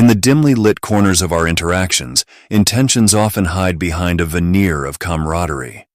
In the dimly lit corners of our interactions, intentions often hide behind a veneer of camaraderie.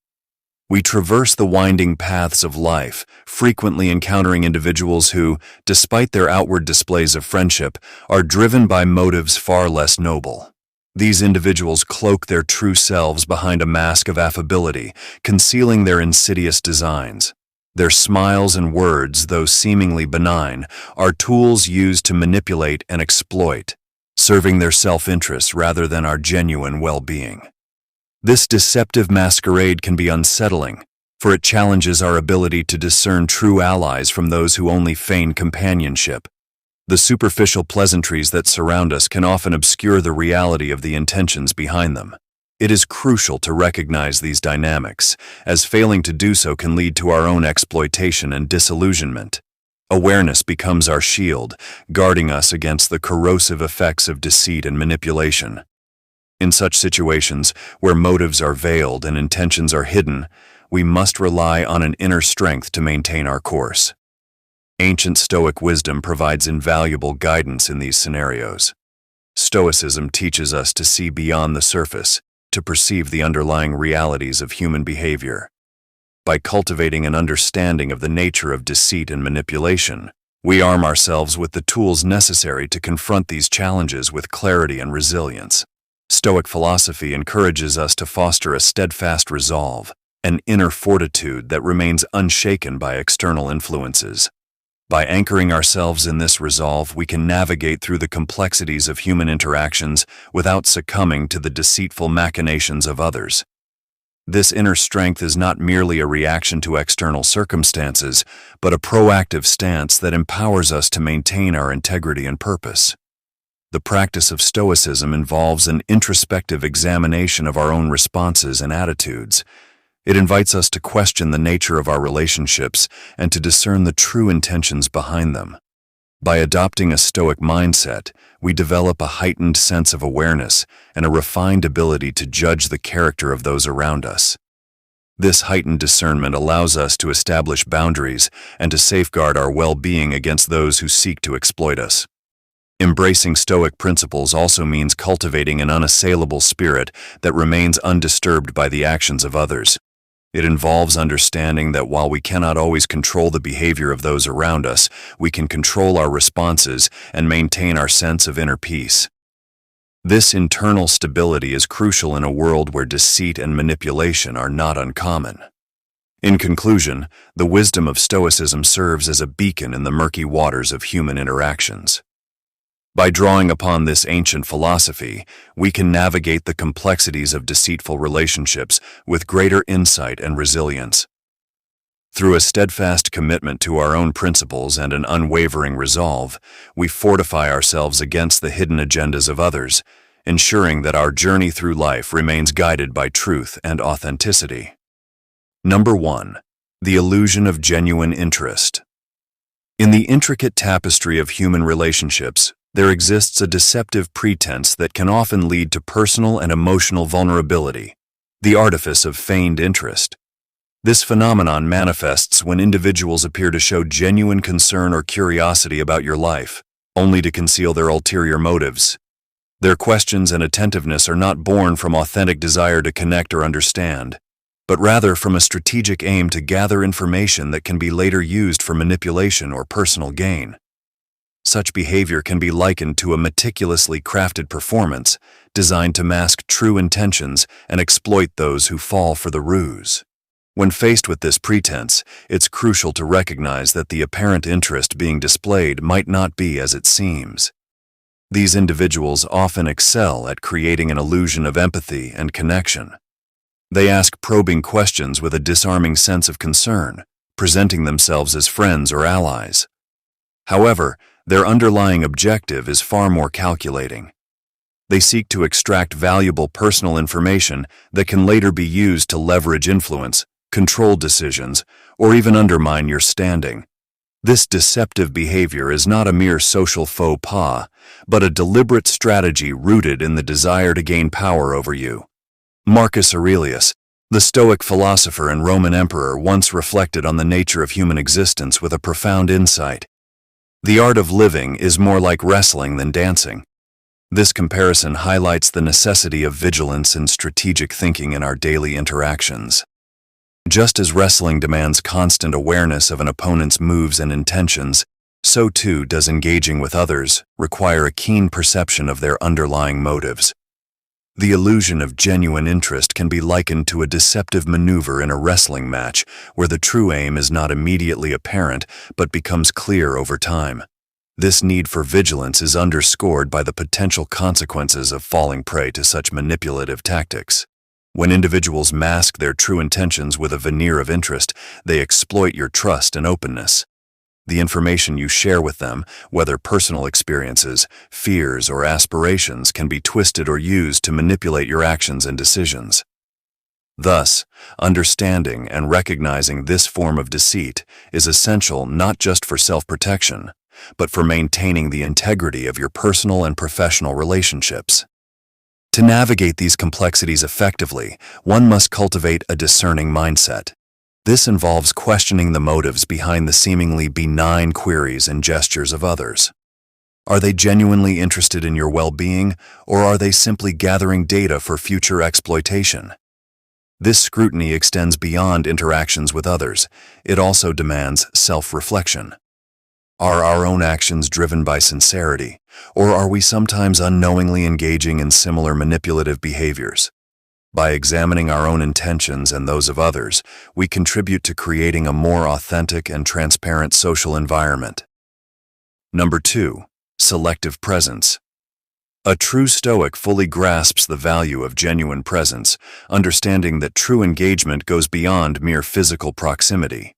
We traverse the winding paths of life, frequently encountering individuals who, despite their outward displays of friendship, are driven by motives far less noble. These individuals cloak their true selves behind a mask of affability, concealing their insidious designs. Their smiles and words, though seemingly benign, are tools used to manipulate and exploit, serving their self-interest rather than our genuine well-being. This deceptive masquerade can be unsettling, for it challenges our ability to discern true allies from those who only feign companionship. The superficial pleasantries that surround us can often obscure the reality of the intentions behind them. It is crucial to recognize these dynamics, as failing to do so can lead to our own exploitation and disillusionment. Awareness becomes our shield, guarding us against the corrosive effects of deceit and manipulation. In such situations, where motives are veiled and intentions are hidden, we must rely on an inner strength to maintain our course. Ancient Stoic wisdom provides invaluable guidance in these scenarios. Stoicism teaches us to see beyond the surface, to perceive the underlying realities of human behavior. By cultivating an understanding of the nature of deceit and manipulation, we arm ourselves with the tools necessary to confront these challenges with clarity and resilience. Stoic philosophy encourages us to foster a steadfast resolve, an inner fortitude that remains unshaken by external influences. By anchoring ourselves in this resolve, we can navigate through the complexities of human interactions without succumbing to the deceitful machinations of others. This inner strength is not merely a reaction to external circumstances, but a proactive stance that empowers us to maintain our integrity and purpose. The practice of Stoicism involves an introspective examination of our own responses and attitudes. It invites us to question the nature of our relationships and to discern the true intentions behind them. By adopting a Stoic mindset, we develop a heightened sense of awareness and a refined ability to judge the character of those around us. This heightened discernment allows us to establish boundaries and to safeguard our well-being against those who seek to exploit us. Embracing Stoic principles also means cultivating an unassailable spirit that remains undisturbed by the actions of others. It involves understanding that while we cannot always control the behavior of those around us, we can control our responses and maintain our sense of inner peace. This internal stability is crucial in a world where deceit and manipulation are not uncommon. In conclusion, the wisdom of Stoicism serves as a beacon in the murky waters of human interactions. By drawing upon this ancient philosophy, we can navigate the complexities of deceitful relationships with greater insight and resilience. Through a steadfast commitment to our own principles and an unwavering resolve, we fortify ourselves against the hidden agendas of others, ensuring that our journey through life remains guided by truth and authenticity. Number 1. The illusion of genuine interest. In the intricate tapestry of human relationships, there exists a deceptive pretense that can often lead to personal and emotional vulnerability, the artifice of feigned interest. This phenomenon manifests when individuals appear to show genuine concern or curiosity about your life, only to conceal their ulterior motives. Their questions and attentiveness are not born from authentic desire to connect or understand, but rather from a strategic aim to gather information that can be later used for manipulation or personal gain. Such behavior can be likened to a meticulously crafted performance designed to mask true intentions and exploit those who fall for the ruse. When faced with this pretense, it's crucial to recognize that the apparent interest being displayed might not be as it seems. These individuals often excel at creating an illusion of empathy and connection. They ask probing questions with a disarming sense of concern, presenting themselves as friends or allies. However, their underlying objective is far more calculating. They seek to extract valuable personal information that can later be used to leverage influence, control decisions, or even undermine your standing. This deceptive behavior is not a mere social faux pas, but a deliberate strategy rooted in the desire to gain power over you. Marcus Aurelius, the Stoic philosopher and Roman emperor, once reflected on the nature of human existence with a profound insight. The art of living is more like wrestling than dancing. This comparison highlights the necessity of vigilance and strategic thinking in our daily interactions. Just as wrestling demands constant awareness of an opponent's moves and intentions, so too does engaging with others require a keen perception of their underlying motives. The illusion of genuine interest can be likened to a deceptive maneuver in a wrestling match where the true aim is not immediately apparent but becomes clear over time. This need for vigilance is underscored by the potential consequences of falling prey to such manipulative tactics. When individuals mask their true intentions with a veneer of interest, they exploit your trust and openness. The information you share with them, whether personal experiences, fears, or aspirations, can be twisted or used to manipulate your actions and decisions. Thus, understanding and recognizing this form of deceit is essential not just for self-protection, but for maintaining the integrity of your personal and professional relationships. To navigate these complexities effectively, one must cultivate a discerning mindset. This involves questioning the motives behind the seemingly benign queries and gestures of others. Are they genuinely interested in your well-being, or are they simply gathering data for future exploitation? This scrutiny extends beyond interactions with others. It also demands self-reflection. Are our own actions driven by sincerity, or are we sometimes unknowingly engaging in similar manipulative behaviors? By examining our own intentions and those of others, we contribute to creating a more authentic and transparent social environment. Number 2. Selective presence. A true Stoic fully grasps the value of genuine presence, understanding that true engagement goes beyond mere physical proximity.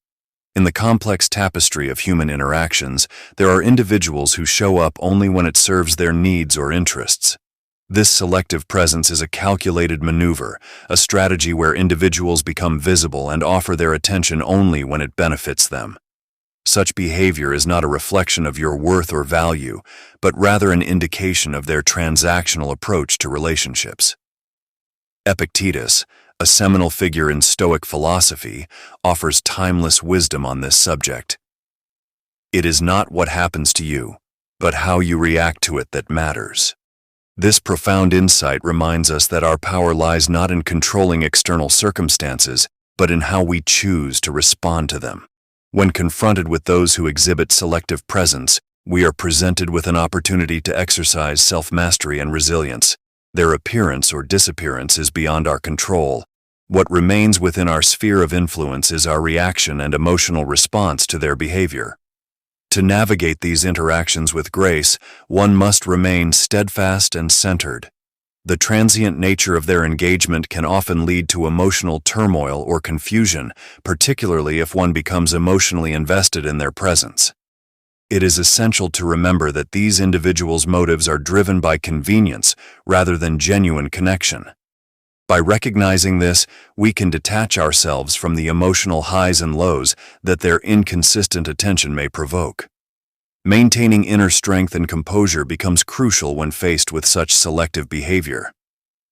In the complex tapestry of human interactions, there are individuals who show up only when it serves their needs or interests. This selective presence is a calculated maneuver, a strategy where individuals become visible and offer their attention only when it benefits them. Such behavior is not a reflection of your worth or value, but rather an indication of their transactional approach to relationships. Epictetus, a seminal figure in Stoic philosophy, offers timeless wisdom on this subject. It is not what happens to you, but how you react to it that matters. This profound insight reminds us that our power lies not in controlling external circumstances, but in how we choose to respond to them. When confronted with those who exhibit selective presence, we are presented with an opportunity to exercise self-mastery and resilience. Their appearance or disappearance is beyond our control. What remains within our sphere of influence is our reaction and emotional response to their behavior. To navigate these interactions with grace, one must remain steadfast and centered. The transient nature of their engagement can often lead to emotional turmoil or confusion, particularly if one becomes emotionally invested in their presence. It is essential to remember that these individuals' motives are driven by convenience rather than genuine connection. By recognizing this, we can detach ourselves from the emotional highs and lows that their inconsistent attention may provoke. Maintaining inner strength and composure becomes crucial when faced with such selective behavior.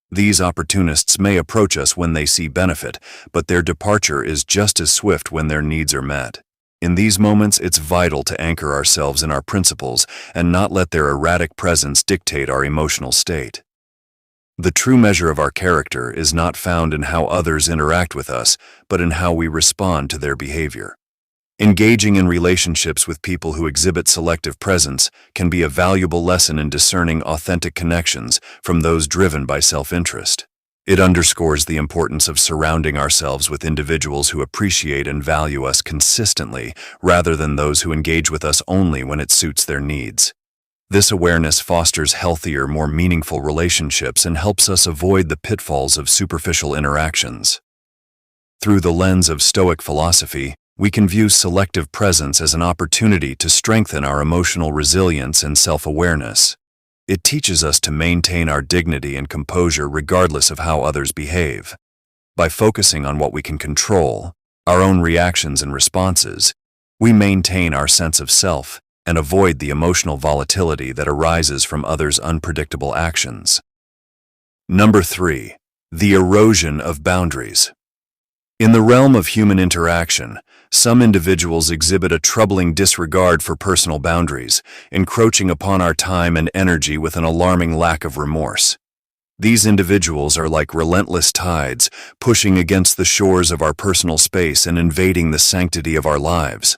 These opportunists may approach us when they see benefit, but their departure is just as swift when their needs are met. In these moments, it's vital to anchor ourselves in our principles and not let their erratic presence dictate our emotional state. The true measure of our character is not found in how others interact with us, but in how we respond to their behavior. Engaging in relationships with people who exhibit selective presence can be a valuable lesson in discerning authentic connections from those driven by self-interest. It underscores the importance of surrounding ourselves with individuals who appreciate and value us consistently, rather than those who engage with us only when it suits their needs. This awareness fosters healthier, more meaningful relationships and helps us avoid the pitfalls of superficial interactions. Through the lens of Stoic philosophy, we can view selective presence as an opportunity to strengthen our emotional resilience and self-awareness. It teaches us to maintain our dignity and composure regardless of how others behave. By focusing on what we can control, our own reactions and responses, we maintain our sense of self and avoid the emotional volatility that arises from others' unpredictable actions. Number 3. The erosion of boundaries. In the realm of human interaction, Some individuals exhibit a troubling disregard for personal boundaries, encroaching upon our time and energy with an alarming lack of remorse. These individuals are like relentless tides, pushing against the shores of our personal space and invading the sanctity of our lives.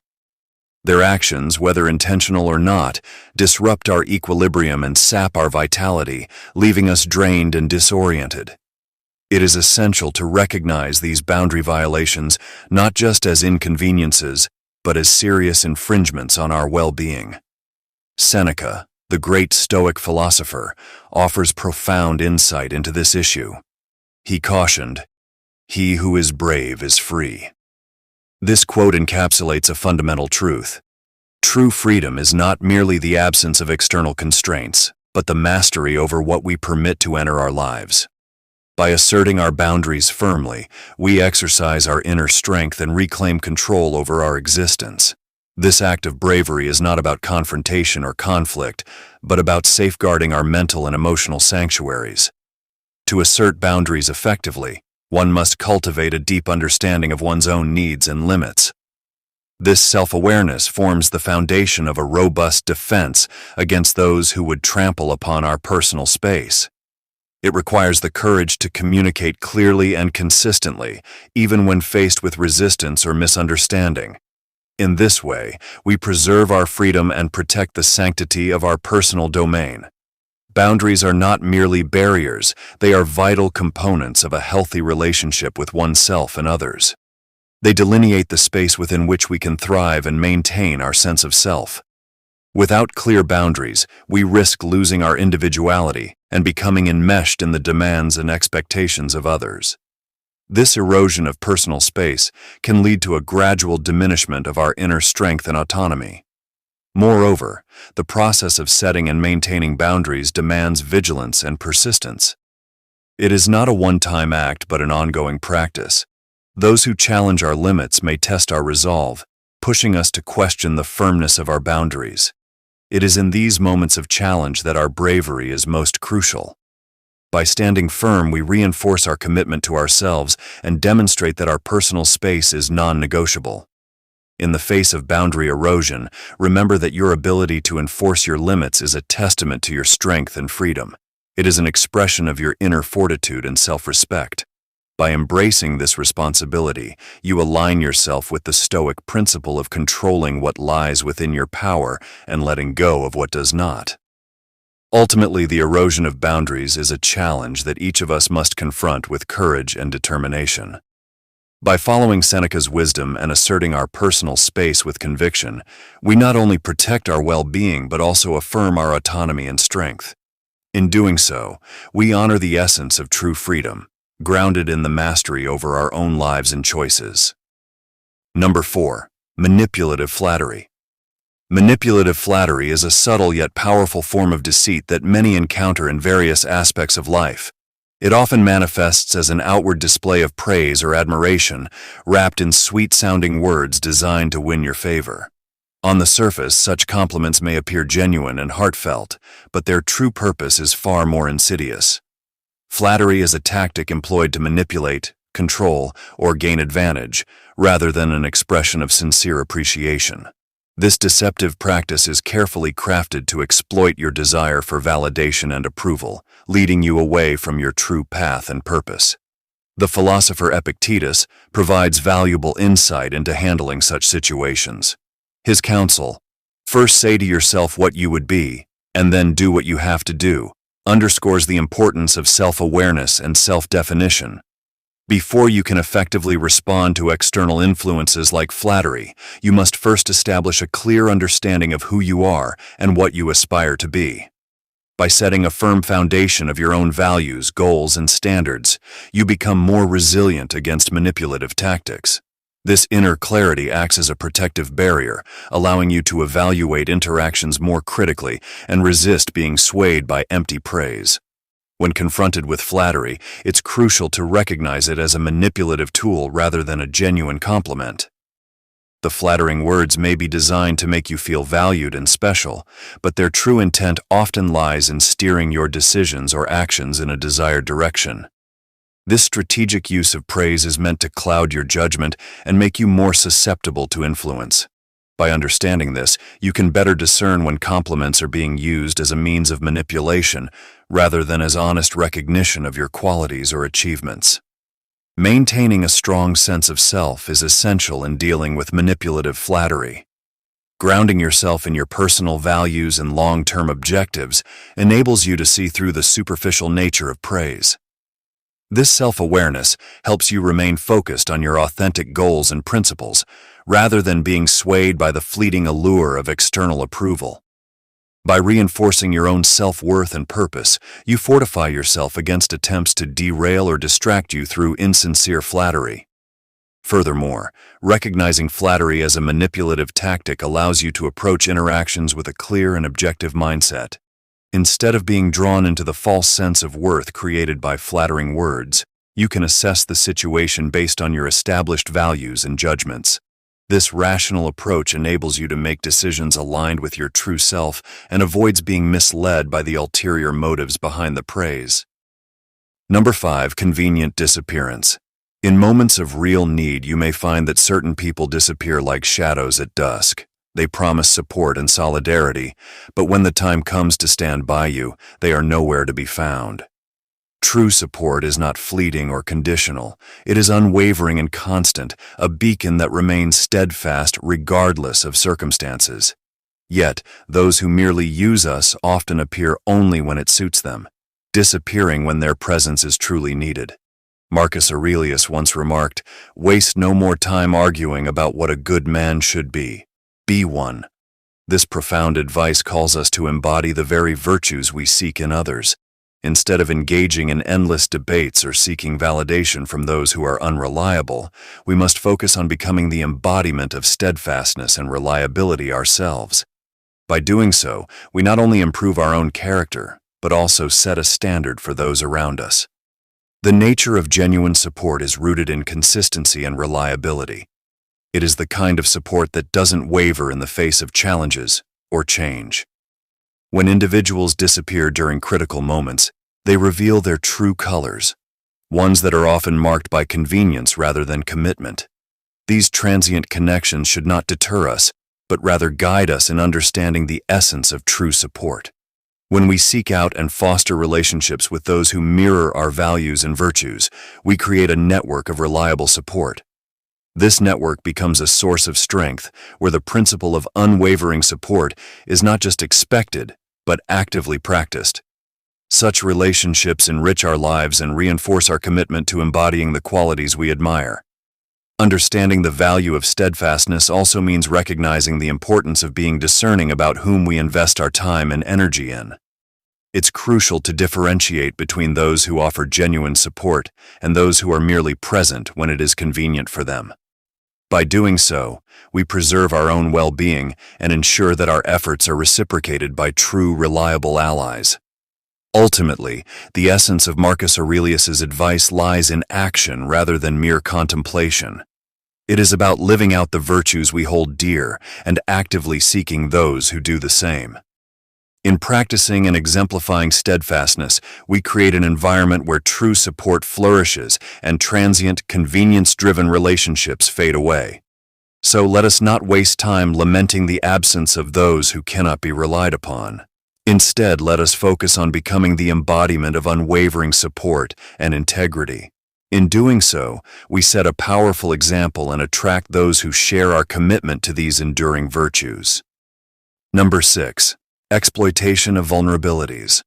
Their actions, whether intentional or not, disrupt our equilibrium and sap our vitality, leaving us drained and disoriented. It is essential to recognize these boundary violations not just as inconveniences, but as serious infringements on our well-being. Seneca, the great Stoic philosopher, offers profound insight into this issue. He cautioned, "He who is brave is free." This quote encapsulates a fundamental truth. True freedom is not merely the absence of external constraints, but the mastery over what we permit to enter our lives. By asserting our boundaries firmly, we exercise our inner strength and reclaim control over our existence. This act of bravery is not about confrontation or conflict, but about safeguarding our mental and emotional sanctuaries. To assert boundaries effectively, one must cultivate a deep understanding of one's own needs and limits. This self-awareness forms the foundation of a robust defense against those who would trample upon our personal space. It requires the courage to communicate clearly and consistently, even when faced with resistance or misunderstanding. In this way, we preserve our freedom and protect the sanctity of our personal domain. Boundaries are not merely barriers, they are vital components of a healthy relationship with oneself and others. They delineate the space within which we can thrive and maintain our sense of self. Without clear boundaries, we risk losing our individuality and becoming enmeshed in the demands and expectations of others. This erosion of personal space can lead to a gradual diminishment of our inner strength and autonomy. Moreover, the process of setting and maintaining boundaries demands vigilance and persistence. It is not a one-time act but an ongoing practice. Those who challenge our limits may test our resolve, pushing us to question the firmness of our boundaries. It is in these moments of challenge that our bravery is most crucial. By standing firm, we reinforce our commitment to ourselves and demonstrate that our personal space is non-negotiable. In the face of boundary erosion, remember that your ability to enforce your limits is a testament to your strength and freedom. It is an expression of your inner fortitude and self-respect. By embracing this responsibility, you align yourself with the Stoic principle of controlling what lies within your power and letting go of what does not. Ultimately, the erosion of boundaries is a challenge that each of us must confront with courage and determination. By following Seneca's wisdom and asserting our personal space with conviction, we not only protect our well-being but also affirm our autonomy and strength. In doing so, we honor the essence of true freedom, grounded in the mastery over our own lives and choices. Number 4. Manipulative flattery. Manipulative flattery is a subtle yet powerful form of deceit that many encounter in various aspects of life. It often manifests as an outward display of praise or admiration, wrapped in sweet-sounding words designed to win your favor. On the surface, such compliments may appear genuine and heartfelt, but their true purpose is far more insidious. Flattery is a tactic employed to manipulate, control, or gain advantage, rather than an expression of sincere appreciation. This deceptive practice is carefully crafted to exploit your desire for validation and approval, leading you away from your true path and purpose. The philosopher Epictetus provides valuable insight into handling such situations. His counsel, "First say to yourself what you would be, and then do what you have to do," underscores the importance of self-awareness and self-definition. Before you can effectively respond to external influences like flattery, you must first establish a clear understanding of who you are and what you aspire to be. By setting a firm foundation of your own values, goals, and standards, you become more resilient against manipulative tactics. This inner clarity acts as a protective barrier, allowing you to evaluate interactions more critically and resist being swayed by empty praise. When confronted with flattery, it's crucial to recognize it as a manipulative tool rather than a genuine compliment. The flattering words may be designed to make you feel valued and special, but their true intent often lies in steering your decisions or actions in a desired direction. This strategic use of praise is meant to cloud your judgment and make you more susceptible to influence. By understanding this, you can better discern when compliments are being used as a means of manipulation rather than as honest recognition of your qualities or achievements. Maintaining a strong sense of self is essential in dealing with manipulative flattery. Grounding yourself in your personal values and long-term objectives enables you to see through the superficial nature of praise. This self-awareness helps you remain focused on your authentic goals and principles, rather than being swayed by the fleeting allure of external approval. By reinforcing your own self-worth and purpose, you fortify yourself against attempts to derail or distract you through insincere flattery. Furthermore, recognizing flattery as a manipulative tactic allows you to approach interactions with a clear and objective mindset. Instead of being drawn into the false sense of worth created by flattering words, you can assess the situation based on your established values and judgments. This rational approach enables you to make decisions aligned with your true self and avoids being misled by the ulterior motives behind the praise. Number 5. Convenient disappearance. In moments of real need, you may find that certain people disappear like shadows at dusk. They promise support and solidarity, but when the time comes to stand by you, they are nowhere to be found. True support is not fleeting or conditional. It is unwavering and constant, a beacon that remains steadfast regardless of circumstances. Yet, those who merely use us often appear only when it suits them, disappearing when their presence is truly needed. Marcus Aurelius once remarked, "Waste no more time arguing about what a good man should be. Be one." This profound advice calls us to embody the very virtues we seek in others. Instead of engaging in endless debates or seeking validation from those who are unreliable, we must focus on becoming the embodiment of steadfastness and reliability ourselves. By doing so, we not only improve our own character, but also set a standard for those around us. The nature of genuine support is rooted in consistency and reliability. It is the kind of support that doesn't waver in the face of challenges or change. When individuals disappear during critical moments, they reveal their true colors, ones that are often marked by convenience rather than commitment. These transient connections should not deter us, but rather guide us in understanding the essence of true support. When we seek out and foster relationships with those who mirror our values and virtues, we create a network of reliable support. This network becomes a source of strength, where the principle of unwavering support is not just expected, but actively practiced. Such relationships enrich our lives and reinforce our commitment to embodying the qualities we admire. Understanding the value of steadfastness also means recognizing the importance of being discerning about whom we invest our time and energy in. It's crucial to differentiate between those who offer genuine support and those who are merely present when it is convenient for them. By doing so, we preserve our own well-being and ensure that our efforts are reciprocated by true, reliable allies. Ultimately, the essence of Marcus Aurelius's advice lies in action rather than mere contemplation. It is about living out the virtues we hold dear and actively seeking those who do the same. In practicing and exemplifying steadfastness, we create an environment where true support flourishes and transient, convenience-driven relationships fade away. So let us not waste time lamenting the absence of those who cannot be relied upon. Instead, let us focus on becoming the embodiment of unwavering support and integrity. In doing so, we set a powerful example and attract those who share our commitment to these enduring virtues. Number 6. Exploitation of vulnerabilities.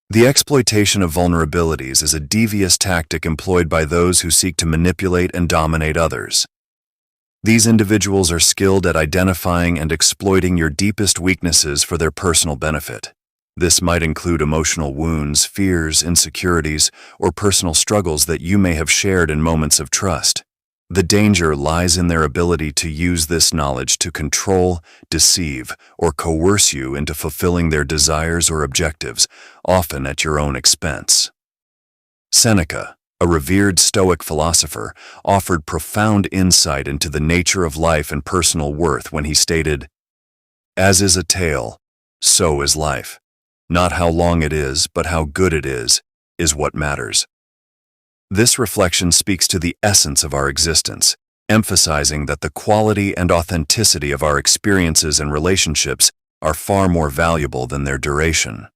The exploitation of vulnerabilities is a devious tactic employed by those who seek to manipulate and dominate others. These individuals are skilled at identifying and exploiting your deepest weaknesses for their personal benefit. This might include emotional wounds, fears, insecurities, or personal struggles that you may have shared in moments of trust. The danger lies in their ability to use this knowledge to control, deceive, or coerce you into fulfilling their desires or objectives, often at your own expense. Seneca, a revered Stoic philosopher, offered profound insight into the nature of life and personal worth when he stated, "As is a tale, so is life. Not how long it is, but how good it is what matters." This reflection speaks to the essence of our existence, emphasizing that the quality and authenticity of our experiences and relationships are far more valuable than their duration.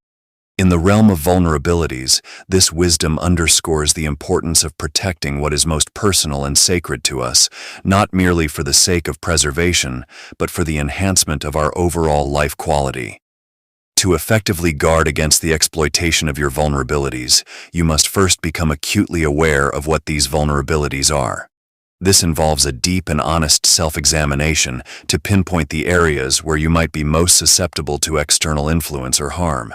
In the realm of vulnerabilities, this wisdom underscores the importance of protecting what is most personal and sacred to us, not merely for the sake of preservation, but for the enhancement of our overall life quality. To effectively guard against the exploitation of your vulnerabilities, you must first become acutely aware of what these vulnerabilities are. This involves a deep and honest self-examination to pinpoint the areas where you might be most susceptible to external influence or harm.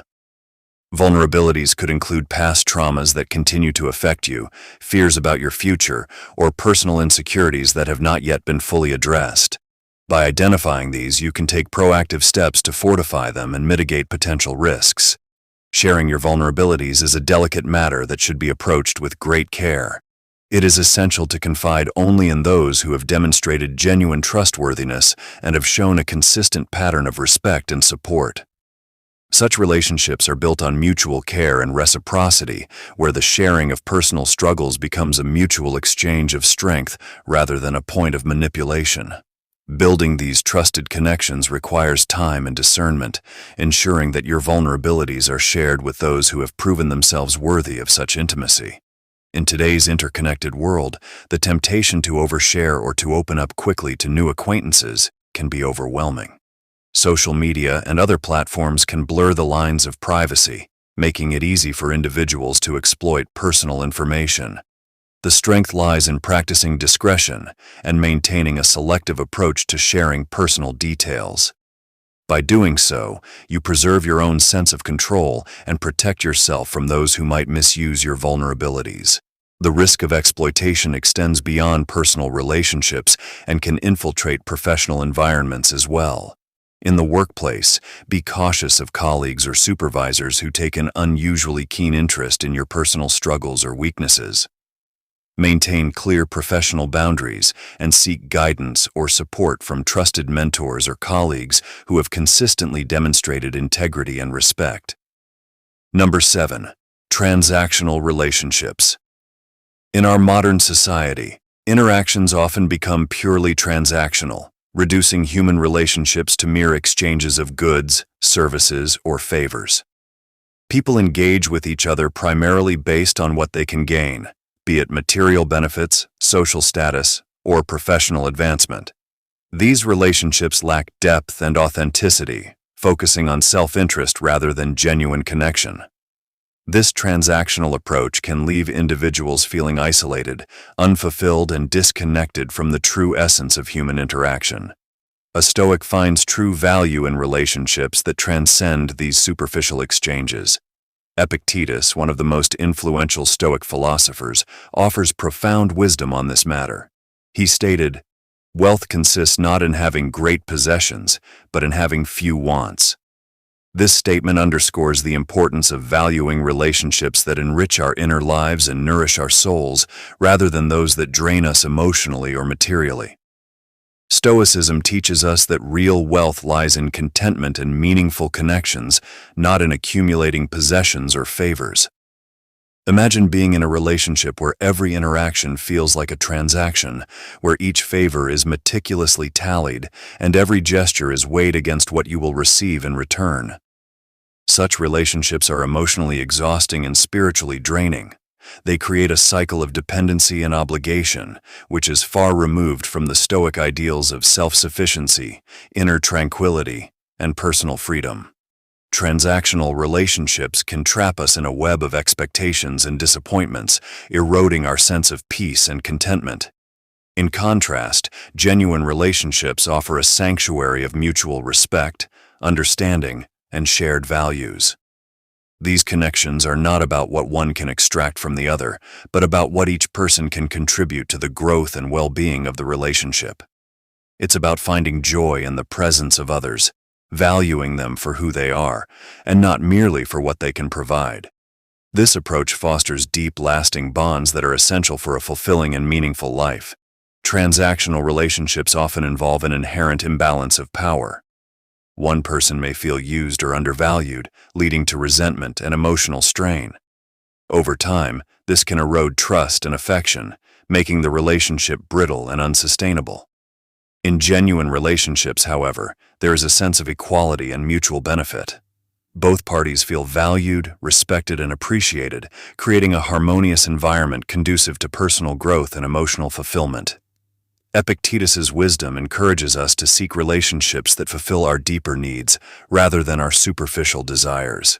Vulnerabilities could include past traumas that continue to affect you, fears about your future, or personal insecurities that have not yet been fully addressed. By identifying these, you can take proactive steps to fortify them and mitigate potential risks. Sharing your vulnerabilities is a delicate matter that should be approached with great care. It is essential to confide only in those who have demonstrated genuine trustworthiness and have shown a consistent pattern of respect and support. Such relationships are built on mutual care and reciprocity, where the sharing of personal struggles becomes a mutual exchange of strength rather than a point of manipulation. Building these trusted connections requires time and discernment, ensuring that your vulnerabilities are shared with those who have proven themselves worthy of such intimacy. In today's interconnected world, the temptation to overshare or to open up quickly to new acquaintances can be overwhelming. Social media and other platforms can blur the lines of privacy, making it easy for individuals to exploit personal information. The strength lies in practicing discretion and maintaining a selective approach to sharing personal details. By doing so, you preserve your own sense of control and protect yourself from those who might misuse your vulnerabilities. The risk of exploitation extends beyond personal relationships and can infiltrate professional environments as well. In the workplace, be cautious of colleagues or supervisors who take an unusually keen interest in your personal struggles or weaknesses. Maintain clear professional boundaries and seek guidance or support from trusted mentors or colleagues who have consistently demonstrated integrity and respect. Number 7. Transactional relationships. In our modern society, interactions often become purely transactional, reducing human relationships to mere exchanges of goods, services, or favors. People engage with each other primarily based on what they can gain, be it material benefits, social status, or professional advancement. These relationships lack depth and authenticity, focusing on self-interest rather than genuine connection. This transactional approach can leave individuals feeling isolated, unfulfilled, and disconnected from the true essence of human interaction. A Stoic finds true value in relationships that transcend these superficial exchanges. Epictetus, one of the most influential Stoic philosophers, offers profound wisdom on this matter. He stated, "Wealth consists not in having great possessions, but in having few wants." This statement underscores the importance of valuing relationships that enrich our inner lives and nourish our souls, rather than those that drain us emotionally or materially. Stoicism teaches us that real wealth lies in contentment and meaningful connections, not in accumulating possessions or favors. Imagine being in a relationship where every interaction feels like a transaction, where each favor is meticulously tallied and every gesture is weighed against what you will receive in return. Such relationships are emotionally exhausting and spiritually draining. They create a cycle of dependency and obligation, which is far removed from the Stoic ideals of self-sufficiency, inner tranquility, and personal freedom. Transactional relationships can trap us in a web of expectations and disappointments, eroding our sense of peace and contentment. In contrast, genuine relationships offer a sanctuary of mutual respect, understanding, and shared values. These connections are not about what one can extract from the other, but about what each person can contribute to the growth and well-being of the relationship. It's about finding joy in the presence of others, valuing them for who they are, and not merely for what they can provide. This approach fosters deep, lasting bonds that are essential for a fulfilling and meaningful life. Transactional relationships often involve an inherent imbalance of power. One person may feel used or undervalued, leading to resentment and emotional strain. Over time, this can erode trust and affection, making the relationship brittle and unsustainable. In genuine relationships, however, there is a sense of equality and mutual benefit. Both parties feel valued, respected, and appreciated, creating a harmonious environment conducive to personal growth and emotional fulfillment. Epictetus's wisdom encourages us to seek relationships that fulfill our deeper needs rather than our superficial desires.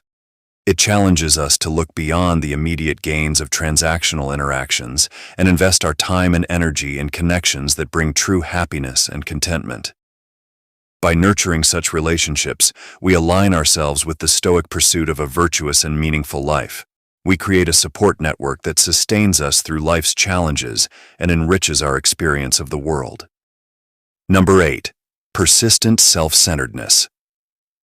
It challenges us to look beyond the immediate gains of transactional interactions and invest our time and energy in connections that bring true happiness and contentment. By nurturing such relationships, we align ourselves with the Stoic pursuit of a virtuous and meaningful life. We create a support network that sustains us through life's challenges and enriches our experience of the world. Number 8. Persistent self-centeredness.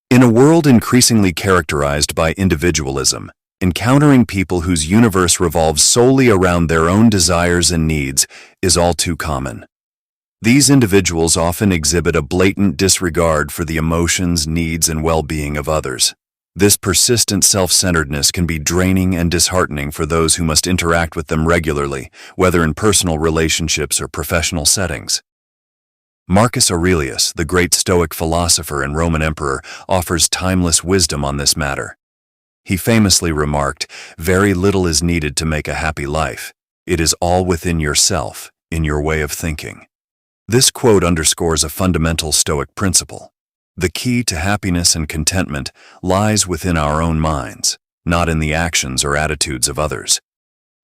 In a world increasingly characterized by individualism, encountering people whose universe revolves solely around their own desires and needs is all too common. These individuals often exhibit a blatant disregard for the emotions, needs, and well-being of others. This persistent self-centeredness can be draining and disheartening for those who must interact with them regularly, whether in personal relationships or professional settings. Marcus Aurelius, the great Stoic philosopher and Roman emperor, offers timeless wisdom on this matter. He famously remarked, "Very little is needed to make a happy life. It is all within yourself, in your way of thinking." This quote underscores a fundamental Stoic principle. The key to happiness and contentment lies within our own minds, not in the actions or attitudes of others.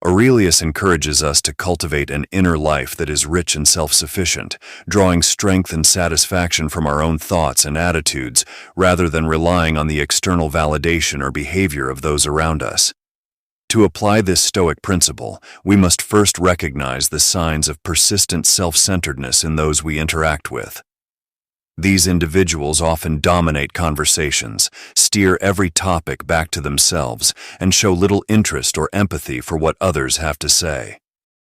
Aurelius encourages us to cultivate an inner life that is rich and self-sufficient, drawing strength and satisfaction from our own thoughts and attitudes rather than relying on the external validation or behavior of those around us. To apply this Stoic principle, we must first recognize the signs of persistent self-centeredness in those we interact with. These individuals often dominate conversations, steer every topic back to themselves, and show little interest or empathy for what others have to say.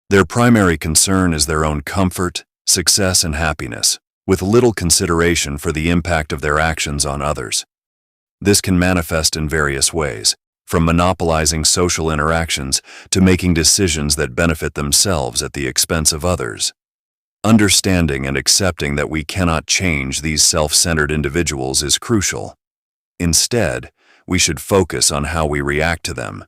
Their primary concern is their own comfort, success, and happiness, with little consideration for the impact of their actions on others. This can manifest in various ways, from monopolizing social interactions to making decisions that benefit themselves at the expense of others. Understanding and accepting that we cannot change these self-centered individuals is crucial. Instead, we should focus on how we react to them.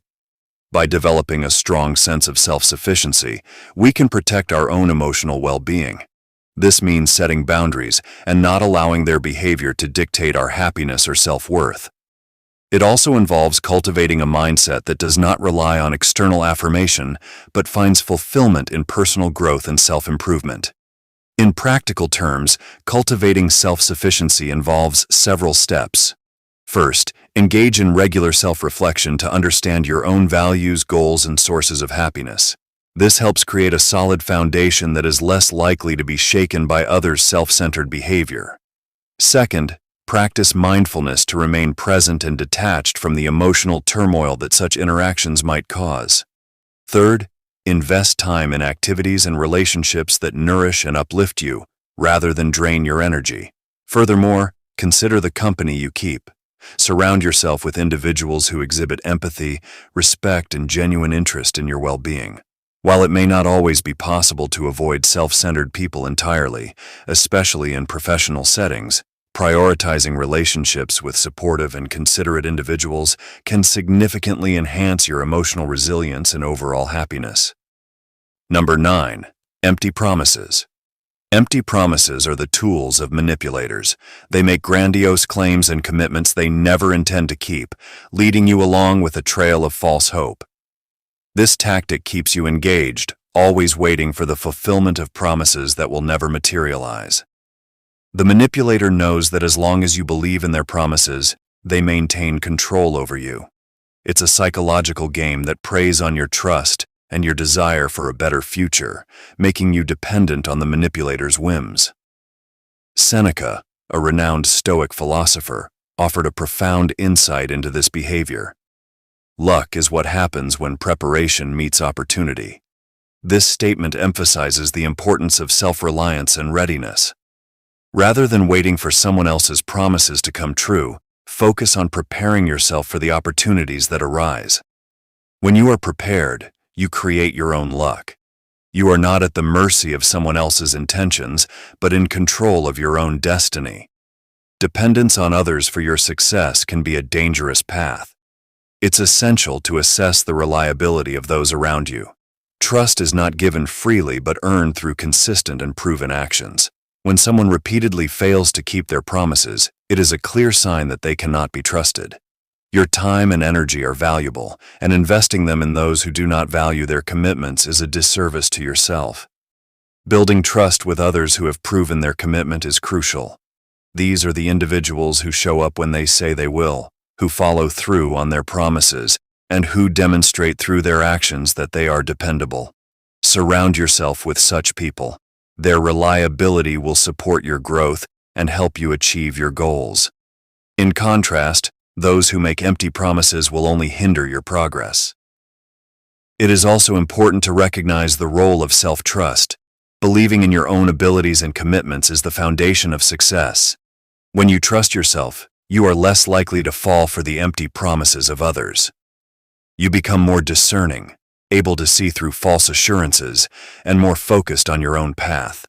By developing a strong sense of self-sufficiency, we can protect our own emotional well-being. This means setting boundaries and not allowing their behavior to dictate our happiness or self-worth. It also involves cultivating a mindset that does not rely on external affirmation, but finds fulfillment in personal growth and self-improvement. In practical terms, cultivating self-sufficiency involves several steps. First, engage in regular self-reflection to understand your own values, goals, and sources of happiness. This helps create a solid foundation that is less likely to be shaken by others' self-centered behavior. Second, practice mindfulness to remain present and detached from the emotional turmoil that such interactions might cause. Third, invest time in activities and relationships that nourish and uplift you, rather than drain your energy. Furthermore, consider the company you keep. Surround yourself with individuals who exhibit empathy, respect, and genuine interest in your well-being. While it may not always be possible to avoid self-centered people entirely, especially in professional settings, prioritizing relationships with supportive and considerate individuals can significantly enhance your emotional resilience and overall happiness. Number 9. Empty promises. Empty promises are the tools of manipulators. They make grandiose claims and commitments they never intend to keep, leading you along with a trail of false hope. This tactic keeps you engaged, always waiting for the fulfillment of promises that will never materialize. The manipulator knows that as long as you believe in their promises, they maintain control over you. It's a psychological game that preys on your trust and your desire for a better future, making you dependent on the manipulator's whims. Seneca, a renowned Stoic philosopher, offered a profound insight into this behavior. Luck is what happens when preparation meets opportunity. This statement emphasizes the importance of self-reliance and readiness. Rather than waiting for someone else's promises to come true, focus on preparing yourself for the opportunities that arise. When you are prepared, you create your own luck. You are not at the mercy of someone else's intentions, but in control of your own destiny. Dependence on others for your success can be a dangerous path. It's essential to assess the reliability of those around you. Trust is not given freely but earned through consistent and proven actions. When someone repeatedly fails to keep their promises, it is a clear sign that they cannot be trusted. Your time and energy are valuable, and investing them in those who do not value their commitments is a disservice to yourself. Building trust with others who have proven their commitment is crucial. These are the individuals who show up when they say they will, who follow through on their promises, and who demonstrate through their actions that they are dependable. Surround yourself with such people. Their reliability will support your growth and help you achieve your goals. In contrast, those who make empty promises will only hinder your progress. It is also important to recognize the role of self-trust. Believing in your own abilities and commitments is the foundation of success. When you trust yourself, you are less likely to fall for the empty promises of others. You become more discerning, able to see through false assurances, and more focused on your own path.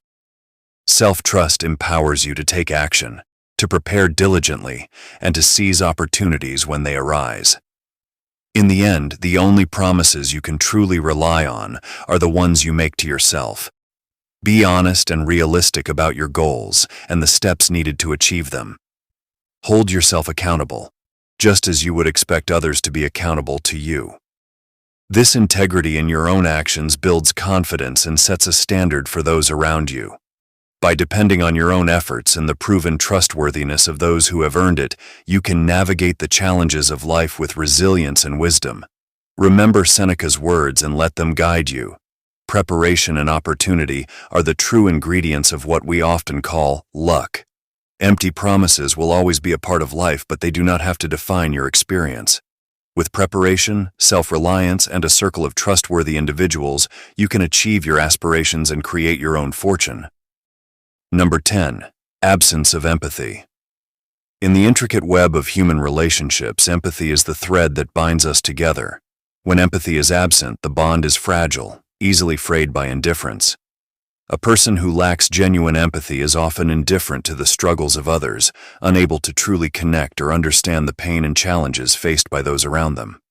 Self-trust empowers you to take action, to prepare diligently, and to seize opportunities when they arise. In the end, the only promises you can truly rely on are the ones you make to yourself. Be honest and realistic about your goals and the steps needed to achieve them. Hold yourself accountable, just as you would expect others to be accountable to you. This integrity in your own actions builds confidence and sets a standard for those around you. By depending on your own efforts and the proven trustworthiness of those who have earned it, you can navigate the challenges of life with resilience and wisdom. Remember Seneca's words and let them guide you. Preparation and opportunity are the true ingredients of what we often call luck. Empty promises will always be a part of life, but they do not have to define your experience. With preparation, self-reliance, and a circle of trustworthy individuals, you can achieve your aspirations and create your own fortune. Number 10. Absence of empathy. In the intricate web of human relationships, empathy is the thread that binds us together. When empathy is absent, the bond is fragile, easily frayed by indifference. A person who lacks genuine empathy is often indifferent to the struggles of others, unable to truly connect or understand the pain and challenges faced by those around them.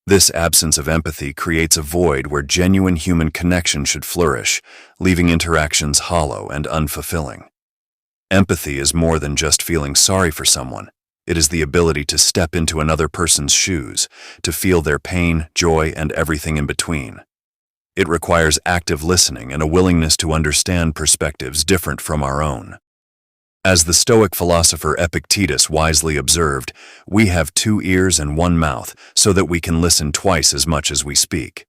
This absence of empathy creates a void where genuine human connection should flourish, leaving interactions hollow and unfulfilling. Empathy is more than just feeling sorry for someone. It is the ability to step into another person's shoes, to feel their pain, joy, and everything in between. It requires active listening and a willingness to understand perspectives different from our own. As the Stoic philosopher Epictetus wisely observed, we have 2 ears and 1 mouth so that we can listen twice as much as we speak.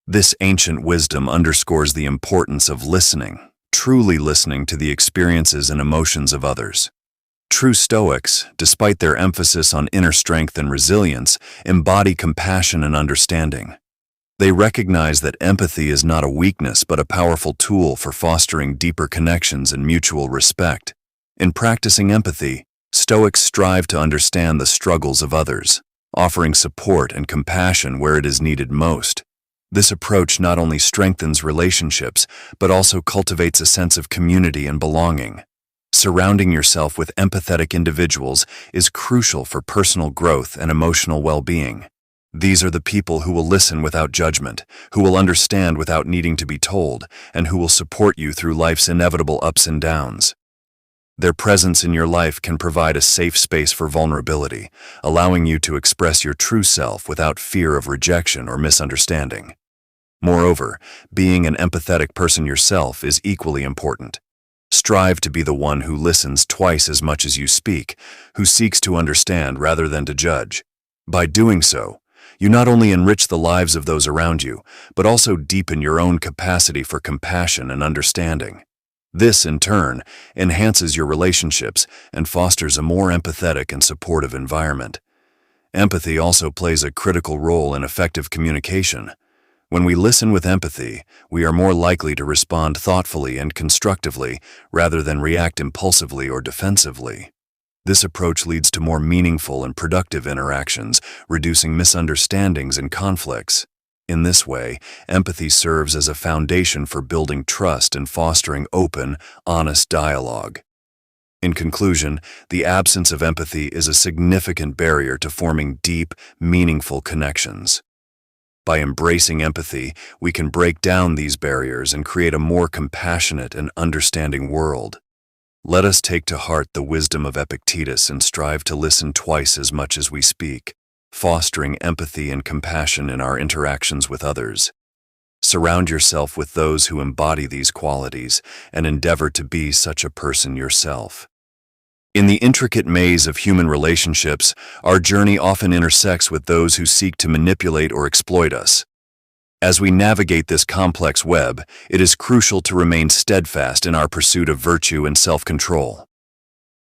This ancient wisdom underscores the importance of listening, truly listening to the experiences and emotions of others. True Stoics, despite their emphasis on inner strength and resilience, embody compassion and understanding. They recognize that empathy is not a weakness but a powerful tool for fostering deeper connections and mutual respect. In practicing empathy, Stoics strive to understand the struggles of others, offering support and compassion where it is needed most. This approach not only strengthens relationships, but also cultivates a sense of community and belonging. Surrounding yourself with empathetic individuals is crucial for personal growth and emotional well-being. These are the people who will listen without judgment, who will understand without needing to be told, and who will support you through life's inevitable ups and downs. Their presence in your life can provide a safe space for vulnerability, allowing you to express your true self without fear of rejection or misunderstanding. Moreover, being an empathetic person yourself is equally important. Strive to be the one who listens twice as much as you speak, who seeks to understand rather than to judge. By doing so, you not only enrich the lives of those around you, but also deepen your own capacity for compassion and understanding. This, in turn, enhances your relationships and fosters a more empathetic and supportive environment. Empathy also plays a critical role in effective communication. When we listen with empathy, we are more likely to respond thoughtfully and constructively rather than react impulsively or defensively. This approach leads to more meaningful and productive interactions, reducing misunderstandings and conflicts. In this way, empathy serves as a foundation for building trust and fostering open, honest dialogue. In conclusion, the absence of empathy is a significant barrier to forming deep, meaningful connections. By embracing empathy, we can break down these barriers and create a more compassionate and understanding world. Let us take to heart the wisdom of Epictetus and strive to listen twice as much as we speak, fostering empathy and compassion in our interactions with others. Surround yourself with those who embody these qualities and endeavor to be such a person yourself. In the intricate maze of human relationships, our journey often intersects with those who seek to manipulate or exploit us. As we navigate this complex web, it is crucial to remain steadfast in our pursuit of virtue and self-control.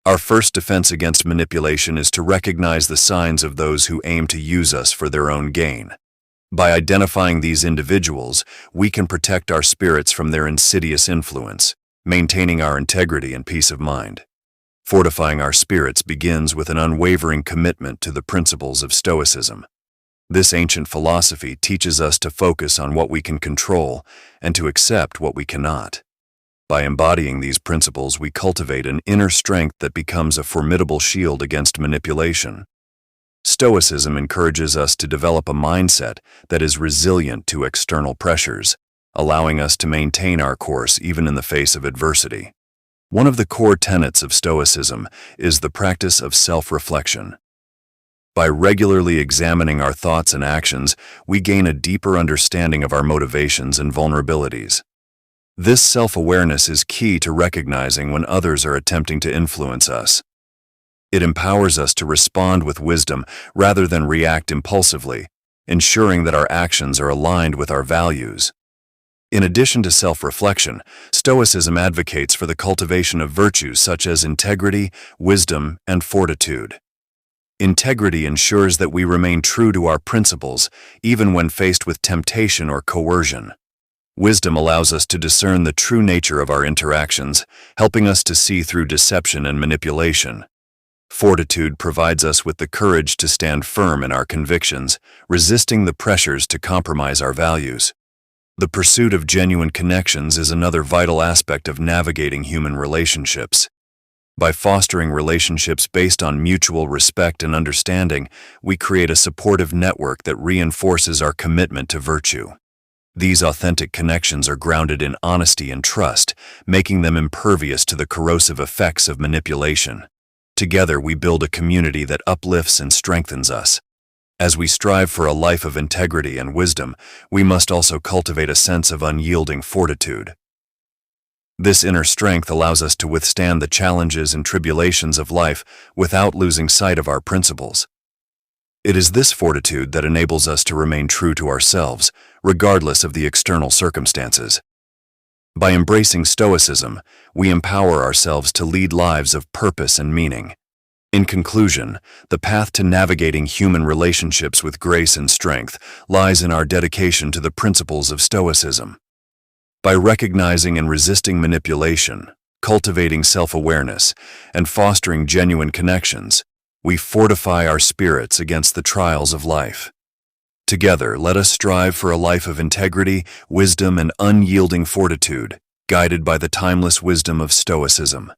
Our first defense against manipulation is to recognize the signs of those who aim to use us for their own gain. By identifying these individuals, we can protect our spirits from their insidious influence, maintaining our integrity and peace of mind. Fortifying our spirits begins with an unwavering commitment to the principles of Stoicism. This ancient philosophy teaches us to focus on what we can control and to accept what we cannot. By embodying these principles, we cultivate an inner strength that becomes a formidable shield against manipulation. Stoicism encourages us to develop a mindset that is resilient to external pressures, allowing us to maintain our course even in the face of adversity. One of the core tenets of Stoicism is the practice of self-reflection. By regularly examining our thoughts and actions, we gain a deeper understanding of our motivations and vulnerabilities. This self-awareness is key to recognizing when others are attempting to influence us. It empowers us to respond with wisdom rather than react impulsively, ensuring that our actions are aligned with our values. In addition to self-reflection, Stoicism advocates for the cultivation of virtues such as integrity, wisdom, and fortitude. Integrity ensures that we remain true to our principles, even when faced with temptation or coercion. Wisdom allows us to discern the true nature of our interactions, helping us to see through deception and manipulation. Fortitude provides us with the courage to stand firm in our convictions, resisting the pressures to compromise our values. The pursuit of genuine connections is another vital aspect of navigating human relationships. By fostering relationships based on mutual respect and understanding, we create a supportive network that reinforces our commitment to virtue. These authentic connections are grounded in honesty and trust, making them impervious to the corrosive effects of manipulation. Together, we build a community that uplifts and strengthens us. As we strive for a life of integrity and wisdom, we must also cultivate a sense of unyielding fortitude. This inner strength allows us to withstand the challenges and tribulations of life without losing sight of our principles. It is this fortitude that enables us to remain true to ourselves, regardless of the external circumstances. By embracing Stoicism, we empower ourselves to lead lives of purpose and meaning. In conclusion, the path to navigating human relationships with grace and strength lies in our dedication to the principles of Stoicism. By recognizing and resisting manipulation, cultivating self-awareness, and fostering genuine connections, we fortify our spirits against the trials of life. Together, let us strive for a life of integrity, wisdom, and unyielding fortitude, guided by the timeless wisdom of Stoicism.